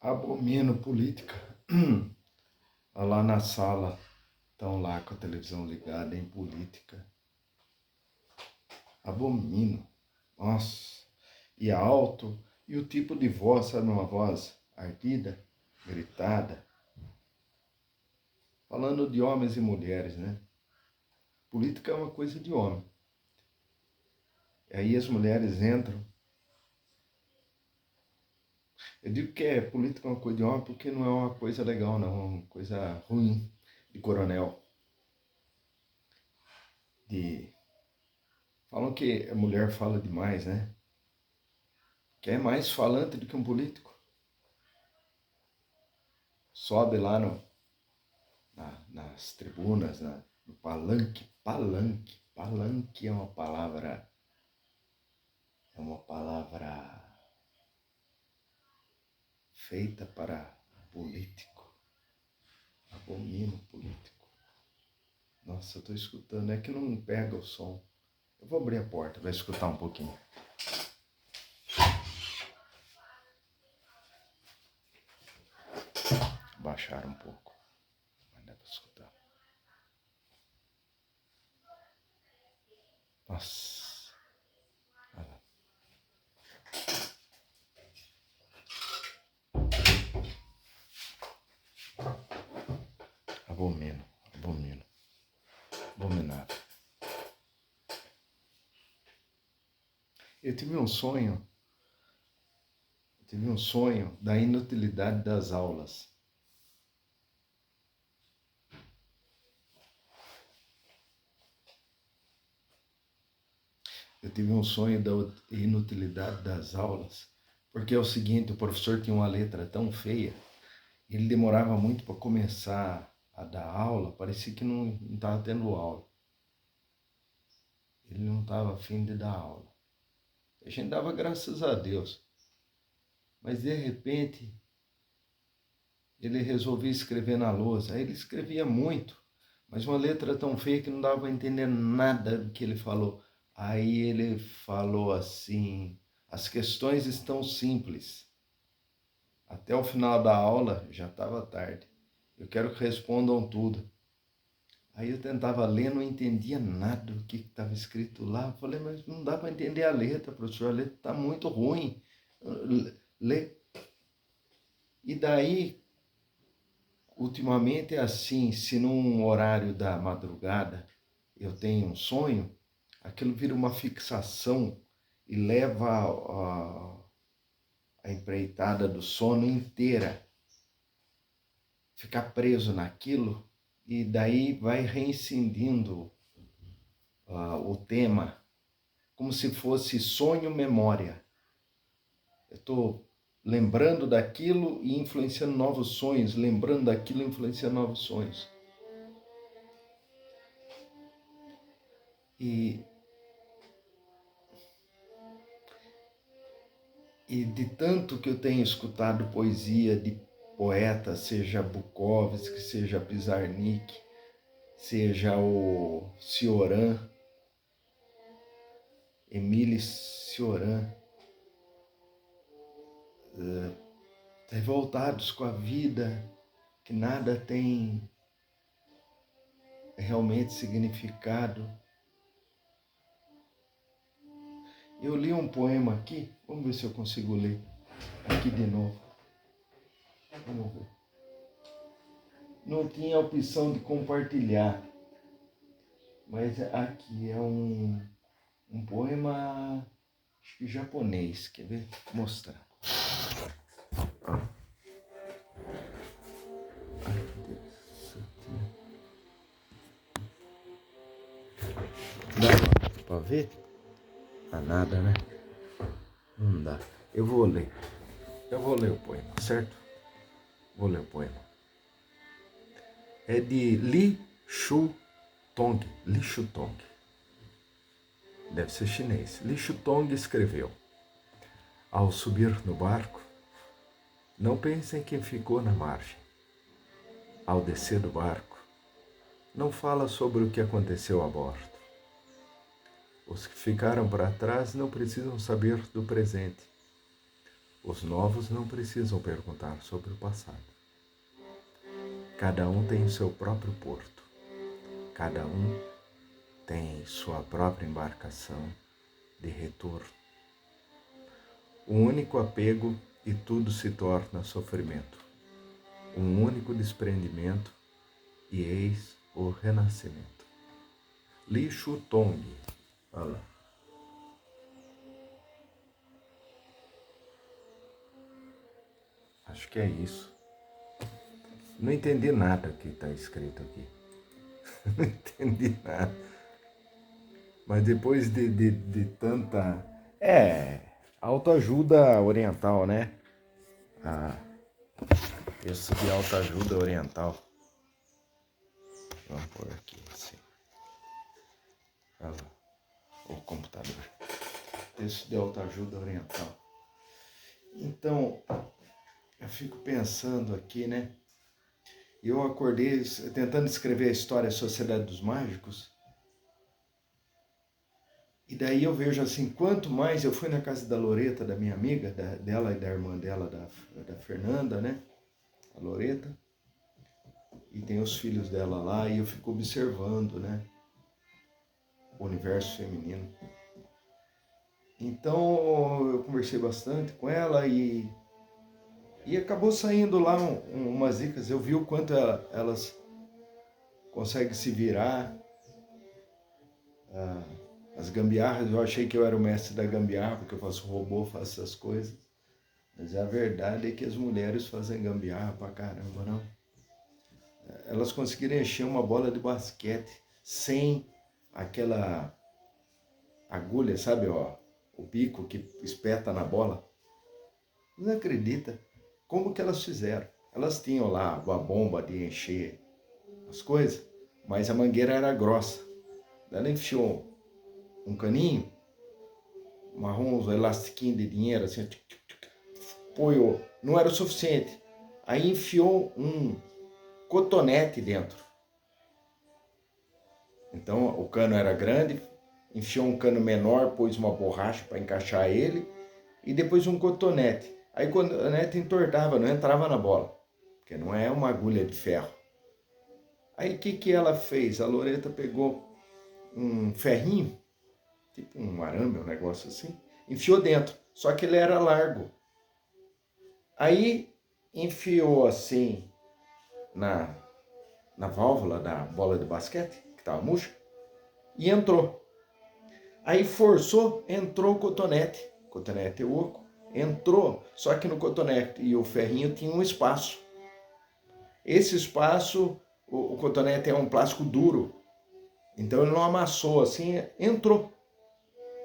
Abomino política. Lá na sala, estão lá com a televisão ligada em política. Abomino. Nossa. E alto. E o tipo de voz, sabe, uma voz ardida, gritada. Falando de homens e mulheres, né? Política é uma coisa de homem. E aí as mulheres entram. Eu digo que política é uma coisa de homem porque não é uma coisa legal, não. É uma coisa ruim, de coronel. Falam que a mulher fala demais, né? Que é mais falante do que um político. Sobe lá nas tribunas, no palanque. Palanque é uma palavra feita para político. Abomino político. Nossa, eu estou escutando, é que não pega o som. Eu vou abrir a porta, vai escutar um pouquinho. Baixar um pouco, mas dá para escutar. Nossa. Olha lá. Abomino. Abominável. Eu tive um sonho da inutilidade das aulas. Eu tive um sonho da inutilidade das aulas, porque é o seguinte, o professor tinha uma letra tão feia, ele demorava muito para começar a dar aula, parecia que não estava tendo aula. Ele não estava afim de dar aula. A gente dava graças a Deus. Mas de repente, ele resolveu escrever na lousa. Aí ele escrevia muito, mas uma letra tão feia que não dava para entender nada do que ele falou. Aí ele falou assim: as questões estão simples. Até o final da aula, já estava tarde. Eu quero que respondam tudo. Aí eu tentava ler, não entendia nada do que estava escrito lá. Eu falei, mas não dá para entender a letra, professor, a letra está muito ruim. Lê. E daí, ultimamente é assim, se num horário da madrugada eu tenho um sonho, aquilo vira uma fixação e leva a empreitada do sono inteira. Ficar preso naquilo e daí vai reincidindo o tema, como se fosse sonho-memória. Eu estou lembrando daquilo e influenciando novos sonhos, lembrando daquilo e influenciando novos sonhos. E de tanto que eu tenho escutado poesia de poetas, seja Bukowski, seja Pizarnik, seja o Cioran, Emile Cioran, revoltados com a vida, que nada tem realmente significado. Eu li um poema aqui, vamos ver se eu consigo ler aqui de novo. Vamos ver. Não tinha a opção de compartilhar, mas aqui é um poema, acho que japonês, quer ver? Vou mostrar. Dá pra ver? Dá nada, né? Não dá. Eu vou ler o poema, certo? Vou ler o poema. É de Li Shutong. Deve ser chinês. Li Shutong escreveu: ao subir no barco, não pense em quem ficou na margem. Ao descer do barco, não fala sobre o que aconteceu a bordo. Os que ficaram para trás não precisam saber do presente. Os novos não precisam perguntar sobre o passado. Cada um tem o seu próprio porto. Cada um tem sua própria embarcação de retorno. Um único apego e tudo se torna sofrimento. Um único desprendimento e eis o renascimento. Li Shu Tong. Olha lá. Acho que é isso. Não entendi nada que está escrito aqui. Não entendi nada. Mas depois de tanta... autoajuda oriental, né? Texto de autoajuda oriental. Vamos pôr aqui, assim. Olha lá, o computador. Texto de autoajuda oriental. Então, eu fico pensando aqui, né? Eu acordei tentando escrever a história da Sociedade dos Mágicos. E daí eu vejo assim, quanto mais eu fui na casa da Loreta, da minha amiga, dela e da irmã dela, da Fernanda, né? A Loreta. E tem os filhos dela lá e eu fico observando, né? O universo feminino. Então eu conversei bastante com ela e acabou saindo lá umas dicas. Eu vi o quanto elas conseguem se virar. As gambiarras, eu achei que eu era o mestre da gambiarra, porque eu faço robô, faço essas coisas. Mas a verdade é que as mulheres fazem gambiarra pra caramba, não? Elas conseguiram encher uma bola de basquete sem aquela agulha, sabe, ó, o bico que espeta na bola. Não acredita como que elas fizeram. Elas tinham lá a bomba de encher as coisas, mas a mangueira era grossa. Ela enfiou um caninho, marrom, uns elastiquinhos de dinheiro, assim, apoiou. Não era o suficiente. Aí enfiou um cotonete dentro. Então o cano era grande, enfiou um cano menor, pôs uma borracha para encaixar ele e depois um cotonete. Aí o cotonete entortava, não entrava na bola, porque não é uma agulha de ferro. Aí o que ela fez? A Loreta pegou um ferrinho, tipo um arame, um negócio assim, enfiou dentro, só que ele era largo. Aí enfiou assim na válvula da bola de basquete, que estava murcha, e entrou. Aí forçou, entrou o cotonete oco, entrou, só que no cotonete e o ferrinho tinha um espaço. Esse espaço, o cotonete é um plástico duro, então ele não amassou assim, entrou.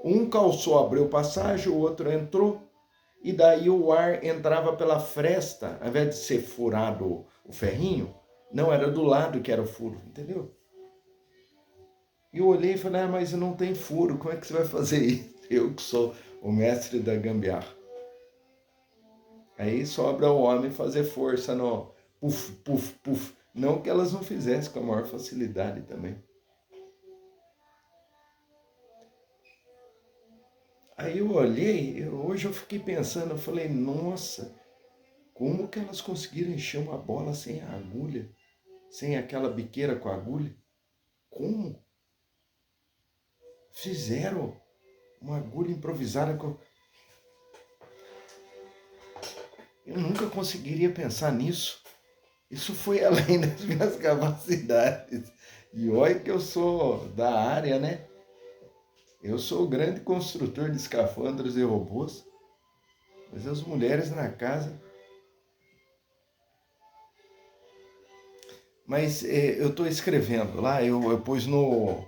Um calçou, abriu passagem, o outro entrou, e daí o ar entrava pela fresta, ao invés de ser furado o ferrinho, não, era do lado que era o furo, entendeu? E eu olhei e falei, mas não tem furo, como é que você vai fazer isso? Eu que sou o mestre da gambiarra. Aí sobra o homem fazer força no puf, puf, puf. Não que elas não fizessem com a maior facilidade também. Aí eu olhei, hoje eu fiquei pensando, eu falei, nossa, como que elas conseguiram encher uma bola sem a agulha? Sem aquela biqueira com a agulha? Como? Fizeram uma agulha improvisada com... Eu nunca conseguiria pensar nisso. Isso foi além das minhas capacidades. E olha que eu sou da área, né? Eu sou o grande construtor de escafandros e robôs. Mas as mulheres na casa... Mas eu estou escrevendo lá, eu pus no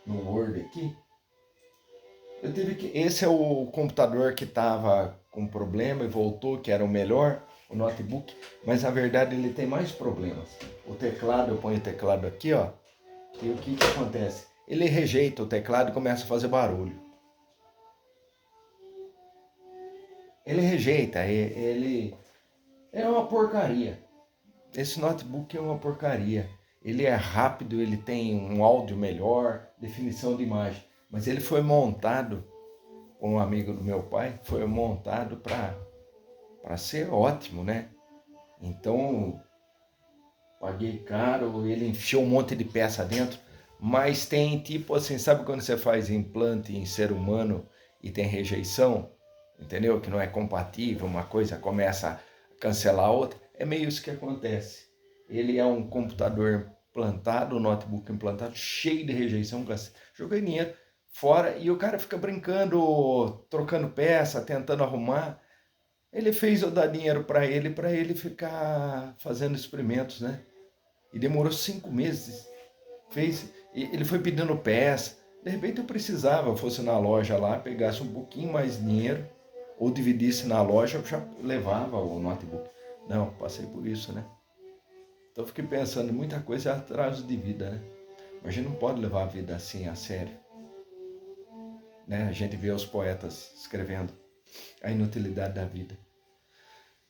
Word aqui. Eu tive que... Esse é o computador que estava com problema e voltou, que era o melhor, o notebook. Mas na verdade ele tem mais problemas. O teclado, eu ponho o teclado aqui, ó. E o que acontece? Ele rejeita o teclado e começa a fazer barulho. Ele rejeita, ele é uma porcaria. Esse notebook é uma porcaria. Ele é rápido, ele tem um áudio melhor, definição de imagem. Mas ele foi montado, com um amigo do meu pai, foi montado para para ser ótimo, né? Então, paguei caro, ele enfiou um monte de peça dentro, mas tem tipo assim, sabe quando você faz implante em ser humano e tem rejeição, entendeu? Que não é compatível, uma coisa começa a cancelar a outra, é meio isso que acontece. Ele é um computador implantado, um notebook implantado, cheio de rejeição, joguei dinheiro fora e o cara fica brincando, trocando peça, tentando arrumar. Ele fez eu dar dinheiro para ele ficar fazendo experimentos, né? E demorou 5 meses. Ele foi pedindo peça. De repente eu precisava, fosse na loja lá, pegasse um pouquinho mais de dinheiro, ou dividisse na loja, eu já levava o notebook. Não, passei por isso, né? Então fiquei pensando, muita coisa é atraso de vida, né? Mas a gente não pode levar a vida assim a sério. Né? A gente vê os poetas escrevendo a inutilidade da vida.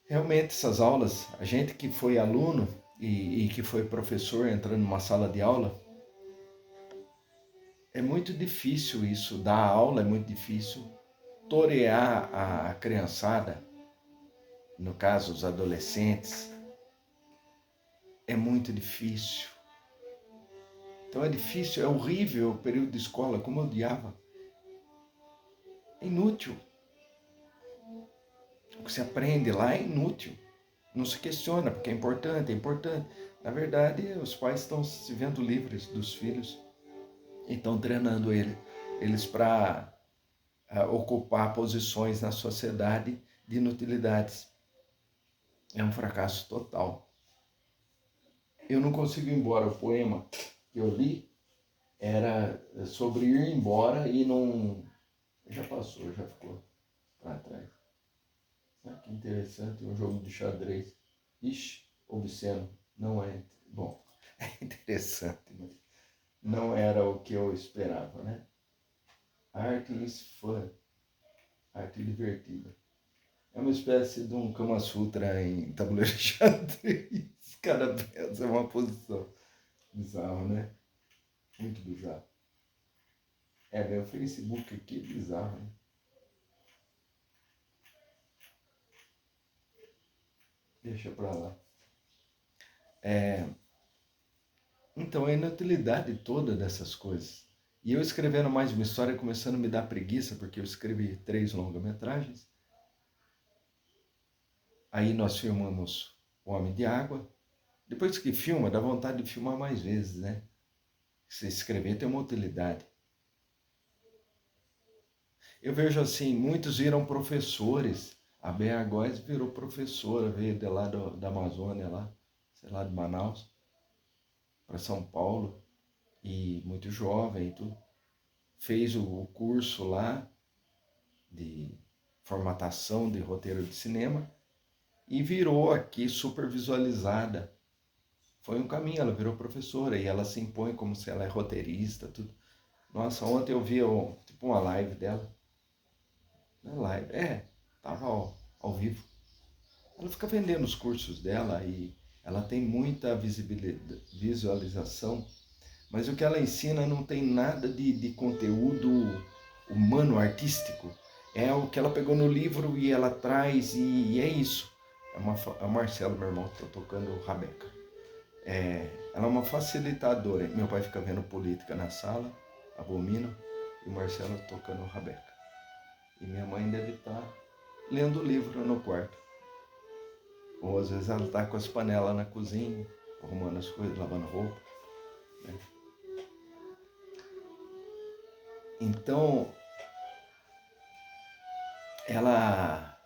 Realmente essas aulas, a gente que foi aluno e que foi professor entrando numa sala de aula, é muito difícil isso, dar aula é muito difícil, torear a criançada, no caso os adolescentes, é muito difícil. Então é difícil, é horrível o período de escola, como eu odiava. É inútil. O que se aprende lá é inútil. Não se questiona, porque é importante, é importante. Na verdade, os pais estão se vendo livres dos filhos e estão treinando eles para ocupar posições na sociedade de inutilidades. É um fracasso total. Eu não consigo ir embora. O poema que eu li era sobre ir embora e não... Já passou, já ficou para trás. Que interessante, um jogo de xadrez. Ixi, obsceno. Não é... Bom, é interessante, mas não era o que eu esperava, né? Arte is fun. Arte divertida. É uma espécie de um Kama Sutra em tabuleiro de xadrez. Cada peça é uma posição. Bizarro, né? Muito bizarro. Meu Facebook aqui é bizarro, né? Deixa pra lá. Então, a inutilidade toda dessas coisas. E eu escrevendo mais uma história, começando a me dar preguiça, porque eu escrevi 3 longa-metragens. Aí nós filmamos O Homem de Água. Depois que filma, dá vontade de filmar mais vezes, né? Se escrever tem uma utilidade. Eu vejo assim, muitos viram professores. A Bea Góes virou professora, veio de lá da Amazônia, lá, sei lá, de Manaus, para São Paulo, e muito jovem e tudo. Fez o curso lá de formatação de roteiro de cinema e virou aqui super visualizada. Foi um caminho, ela virou professora e ela se impõe como se ela é roteirista, tudo. Nossa, ontem eu vi tipo uma live dela. Não é live, tava ao vivo. Ela fica vendendo os cursos dela e ela tem muita visualização, mas o que ela ensina não tem nada de conteúdo humano, artístico. É o que ela pegou no livro e ela traz e é isso. É o Marcelo, meu irmão, que está tocando rabeca. Ela é uma facilitadora. Meu pai fica vendo política na sala, abomina, e o Marcelo tocando rabeca. E minha mãe deve estar lendo o livro no quarto. Ou às vezes ela está com as panelas na cozinha, arrumando as coisas, lavando roupa. Né? Então, ela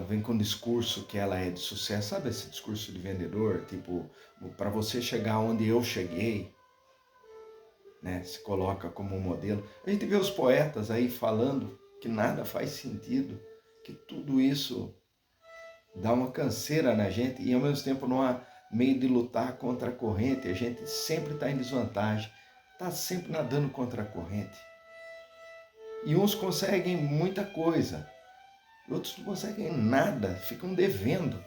vem com um discurso que ela é de sucesso. Sabe esse discurso de vendedor? Tipo, para você chegar onde eu cheguei, né? Se coloca como um modelo. A gente vê os poetas aí falando que nada faz sentido, que tudo isso dá uma canseira na gente e ao mesmo tempo não há meio de lutar contra a corrente. A gente sempre está em desvantagem, está sempre nadando contra a corrente. E uns conseguem muita coisa, outros não conseguem nada, ficam devendo,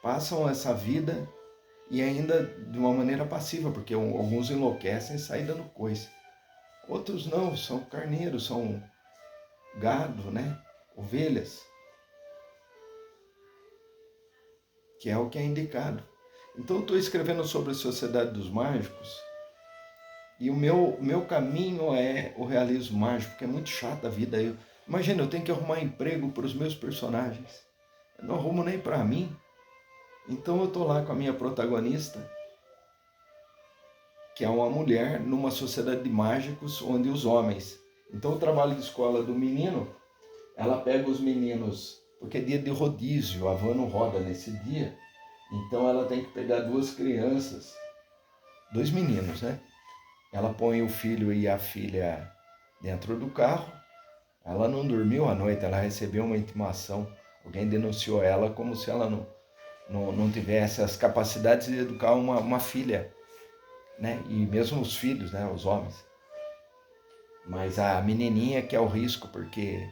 passam essa vida e ainda de uma maneira passiva, porque alguns enlouquecem e saem dando coice. Outros não, são carneiros, são gado, né? Ovelhas. que é o que é indicado. Então eu estou escrevendo sobre a Sociedade dos Mágicos e o meu caminho é o realismo mágico, que é muito chato a vida. Imagina, eu tenho que arrumar emprego para os meus personagens. Eu não arrumo nem para mim. Então eu estou lá com a minha protagonista, que é uma mulher numa sociedade de mágicos onde os homens... Então o trabalho de escola do menino, ela pega os meninos, porque é dia de rodízio, a van não roda nesse dia, então ela tem que pegar duas crianças, dois meninos, né? Ela põe o filho e a filha dentro do carro, ela não dormiu à noite, ela recebeu uma intimação, alguém denunciou ela como se ela não tivesse as capacidades de educar uma filha, né? E mesmo os filhos, né? Os homens. Mas a menininha que é o risco, porque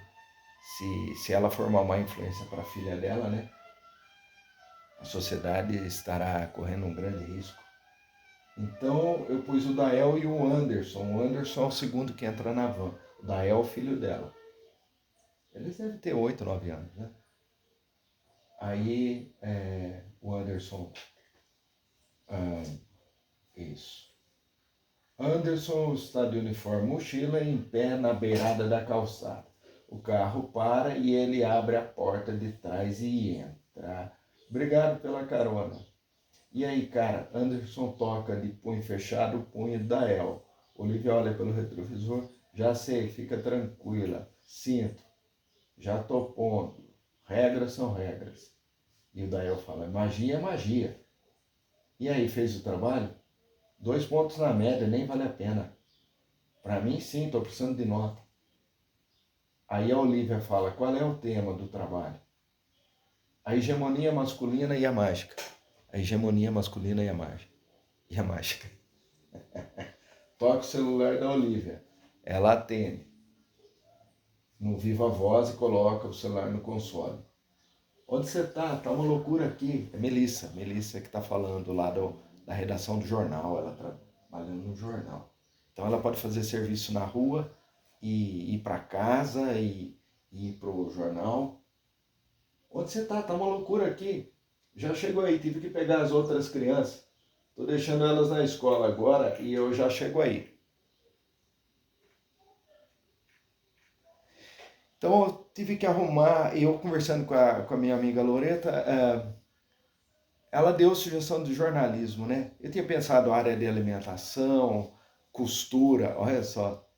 se ela for uma má influência para a filha dela, né? A sociedade estará correndo um grande risco. Então eu pus o Dael e o Anderson. O Anderson é o segundo que entra na van. O Dael é o filho dela. Eles devem ter 8, 9 anos, né? Aí o Anderson... isso. Anderson está de uniforme mochila em pé na beirada da calçada. O carro para e ele abre a porta de trás e entra. Obrigado pela carona. E aí, cara, Anderson toca de punho fechado o punho da El. Olivia olha pelo retrovisor. Já sei, fica tranquila. Sinto. Já tô pondo. Regras são regras. E o Dael fala, magia é magia. E aí, fez o trabalho? 2 pontos na média, nem vale a pena. Para mim, sim, estou precisando de nota. Aí a Olivia fala, qual é o tema do trabalho? A hegemonia masculina e a mágica. A hegemonia masculina e a mágica. E a mágica. Toca o celular da Olivia. Ela atende. No Viva Voz e coloca o celular no console. Onde você tá? Tá uma loucura aqui. É Melissa que está falando lá da redação do jornal. Ela trabalha no jornal. Então ela pode fazer serviço na rua e ir para casa e ir para o jornal. Onde você tá? Tá uma loucura aqui. Já chegou aí, tive que pegar as outras crianças. Tô deixando elas na escola agora e eu já chego aí. Então eu tive que arrumar, eu conversando com a minha amiga Loreta, ela deu sugestão de jornalismo, né? Eu tinha pensado área de alimentação, costura, olha só.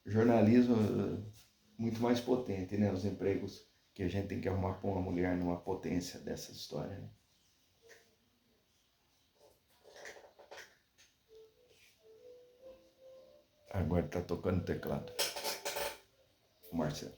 Jornalismo muito mais potente, né? Os empregos que a gente tem que arrumar para uma mulher numa potência dessa história, né? Agora está tocando o teclado. O Marcelo.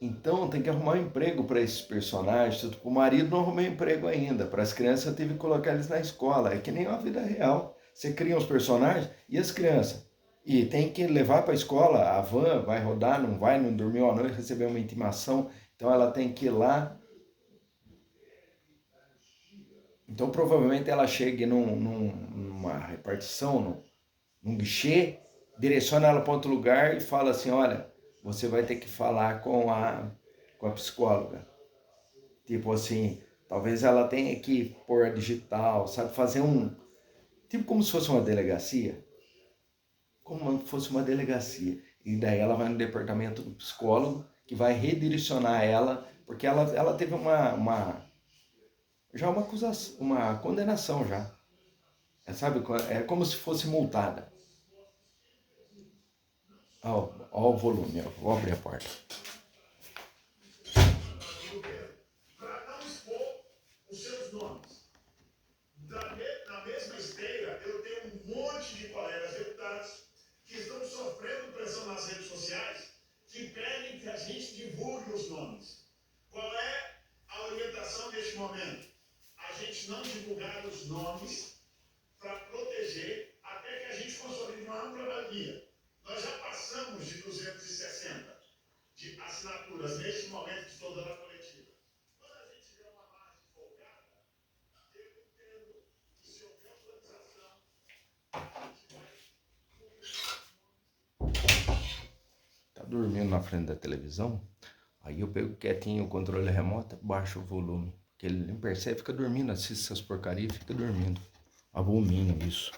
Então tem que arrumar um emprego para esses personagens. Para o marido não arrumei emprego ainda. Para as crianças eu tive que colocar eles na escola. É que nem a vida real. Você cria os personagens e as crianças. E tem que levar para a escola. A van vai rodar, não vai, não dormiu à noite, recebeu uma intimação. Então ela tem que ir lá. Então provavelmente ela chegue numa repartição, num guichê, direciona ela para outro lugar e fala assim, olha, você vai ter que falar com a psicóloga. Tipo assim, talvez ela tenha que pôr a digital, sabe? Fazer tipo como se fosse uma delegacia. Como se fosse uma delegacia. E daí ela vai no departamento do psicólogo, que vai redirecionar ela, porque ela teve já uma acusação, uma condenação já. Sabe? É como se fosse multada. Ó o volume, ó. Vou abrir a porta. Para não expor os seus nomes. Na mesma esteira, eu tenho um monte de colegas deputados que estão sofrendo pressão nas redes sociais, que pedem que a gente divulgue os nomes. Qual é a orientação neste momento? A gente não divulgar os nomes para proteger até que a gente consolide uma ampla maioria. Nós já passamos de 260 de assinaturas neste momento que estou dando a coletiva. Quando a gente vê uma margem folgada, eu entendo que se houver autorização, a gente vai... Tá dormindo na frente da televisão? Aí eu pego quietinho o controle remoto, baixo o volume. Porque ele nem percebe, fica dormindo, assiste essas porcarias e fica dormindo. Abomino isso.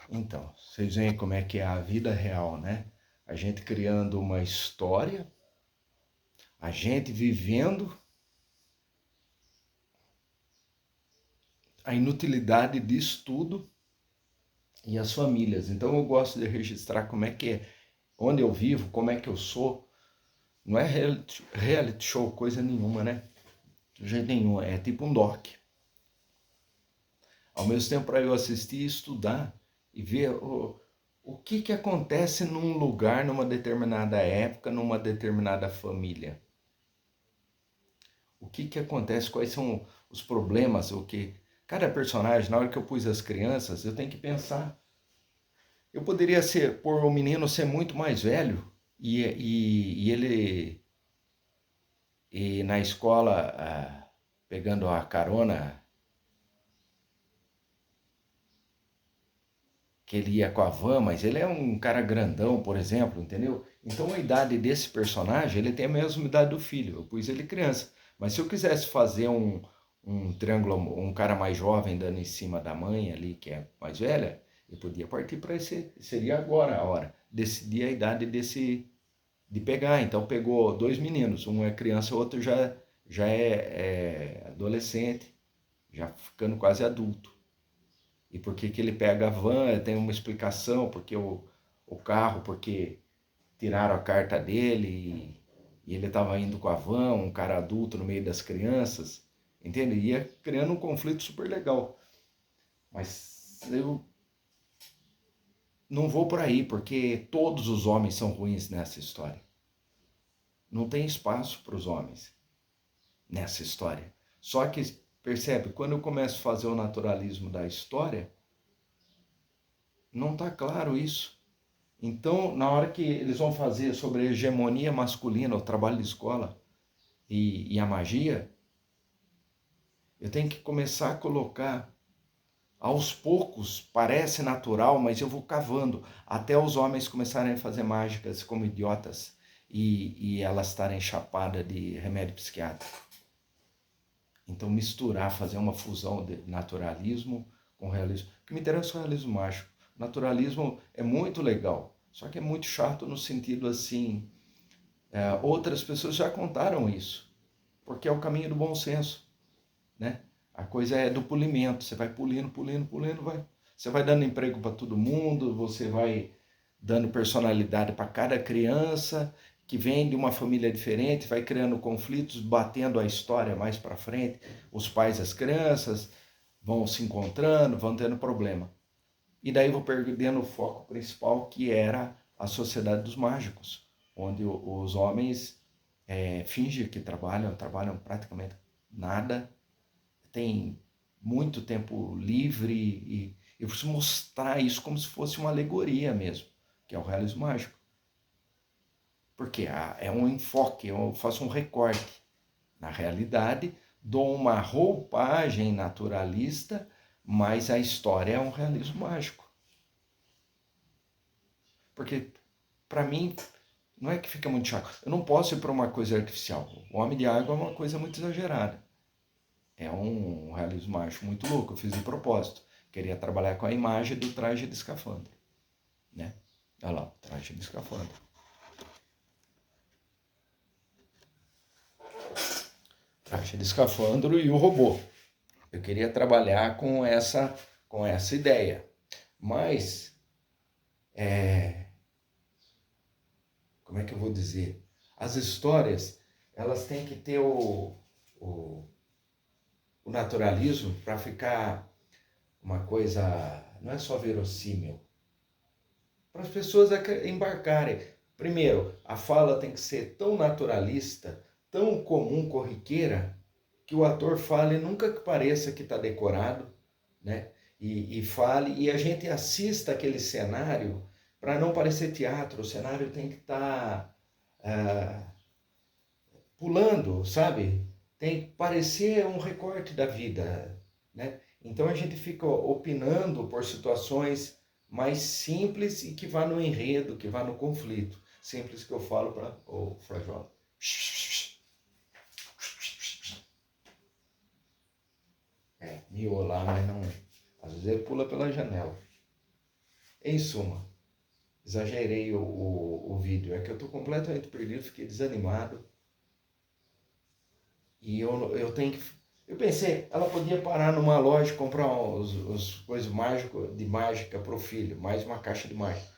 Então, vocês veem como é que é a vida real, né? A gente criando uma história, a gente vivendo a inutilidade disso tudo e as famílias. Então eu gosto de registrar como é que é, onde eu vivo, como é que eu sou. Não é reality show coisa nenhuma, né? De jeito nenhum, é tipo um doc. Ao mesmo tempo para eu assistir e estudar e ver o que acontece num lugar, numa determinada época, numa determinada família. O que acontece, quais são os problemas, o que... Cada personagem, na hora que eu pus as crianças, eu tenho que pensar. Eu poderia por o menino ser muito mais velho e ele na escola, pegando a carona, que ele ia com a van, mas ele é um cara grandão, por exemplo, entendeu? Então a idade desse personagem, ele tem a mesma idade do filho, eu pus ele criança. Mas se eu quisesse fazer um triângulo, um cara mais jovem dando em cima da mãe ali, que é mais velha, eu podia partir para esse, seria agora a hora, decidir a idade de pegar. Então pegou dois meninos, um é criança, o outro já é adolescente, já ficando quase adulto. E por que ele pega a van, tem uma explicação, porque o carro, porque tiraram a carta dele e ele estava indo com a van, um cara adulto no meio das crianças, entende? Ia criando um conflito super legal. Mas eu não vou por aí, porque todos os homens são ruins nessa história. Não tem espaço para os homens nessa história. Só que, percebe, quando eu começo a fazer o naturalismo da história, não está claro isso. Então, na hora que eles vão fazer sobre a hegemonia masculina, o trabalho de escola e a magia, eu tenho que começar a colocar, aos poucos, parece natural, mas eu vou cavando, até os homens começarem a fazer mágicas como idiotas e elas estarem chapadas de remédio psiquiátrico. Então, misturar, fazer uma fusão de naturalismo com realismo. O que me interessa é o realismo mágico. O naturalismo é muito legal, só que é muito chato no sentido assim... outras pessoas já contaram isso, porque é o caminho do bom senso, né? A coisa é do polimento, você vai polindo, você vai dando emprego para todo mundo, você vai dando personalidade para cada criança que vem de uma família diferente, vai criando conflitos, batendo a história mais para frente, os pais e as crianças vão se encontrando, vão tendo problema. E daí vou perdendo o foco principal, que era a sociedade dos mágicos, onde os homens fingem que trabalham praticamente nada, tem muito tempo livre e eu preciso mostrar isso como se fosse uma alegoria mesmo, que é o realismo mágico. Porque é um enfoque, eu faço um recorte. Na realidade, dou uma roupagem naturalista, mas a história é um realismo mágico. Porque, para mim, não é que fica muito chato. Eu não posso ir para uma coisa artificial. O Homem de Água é uma coisa muito exagerada. É um realismo mágico muito louco. Eu fiz de propósito. Queria trabalhar com a imagem do traje de escafandro. Né? Olha lá, traje de escafandro. Traje de escafandro e o robô. Eu queria trabalhar com essa ideia. Mas, como é que eu vou dizer? As histórias, elas têm que ter o naturalismo para ficar uma coisa, não é só verossímil. Para as pessoas embarcarem. Primeiro, a fala tem que ser tão naturalista, tão comum, corriqueira, que o ator fale nunca que pareça que está decorado, né? E fale, e a gente assista aquele cenário para não parecer teatro. O cenário tem que estar pulando, sabe? Tem que parecer um recorte da vida, né? Então a gente fica opinando por situações mais simples e que vá no enredo, que vá no conflito. simples que eu falo para o Frajola. Miolar, mas não. Às vezes ele pula pela janela. Em suma, exagerei o vídeo. É que eu estou completamente perdido, fiquei desanimado. E eu tenho que. Eu pensei, ela podia parar numa loja e comprar os coisas de mágica para o filho, mais uma caixa de mágica.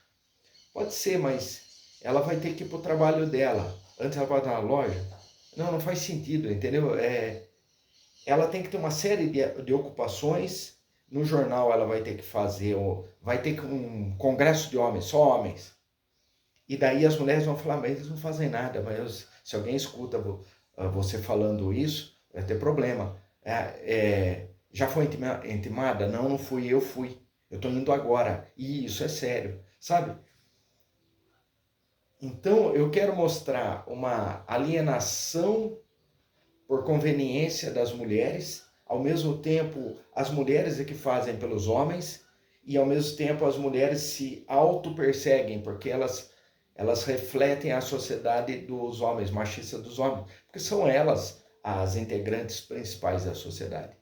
Pode ser, mas ela vai ter que ir para o trabalho dela. Antes ela vai estar na loja. Não faz sentido, entendeu? Ela tem que ter uma série de ocupações. No jornal ela vai ter que fazer, vai ter um congresso de homens, só homens. E daí as mulheres vão falar, mas eles não fazem nada. Mas se alguém escuta você falando isso, vai ter problema. Já foi intimada? Não fui, eu fui. Eu estou indo agora. E isso é sério, sabe? Então eu quero mostrar uma alienação por conveniência das mulheres, ao mesmo tempo as mulheres é que fazem pelos homens, e ao mesmo tempo as mulheres se auto-perseguem, porque elas refletem a sociedade dos homens, machista dos homens, porque são elas as integrantes principais da sociedade.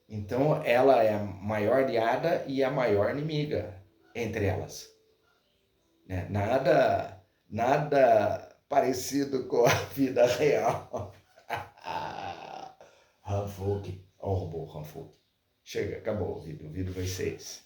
Então ela é a maior aliada e a maior inimiga entre elas. Né? Nada parecido com a vida real. Hanfok, ó o robô Hanfok. Chega, acabou o vídeo vai ser esse.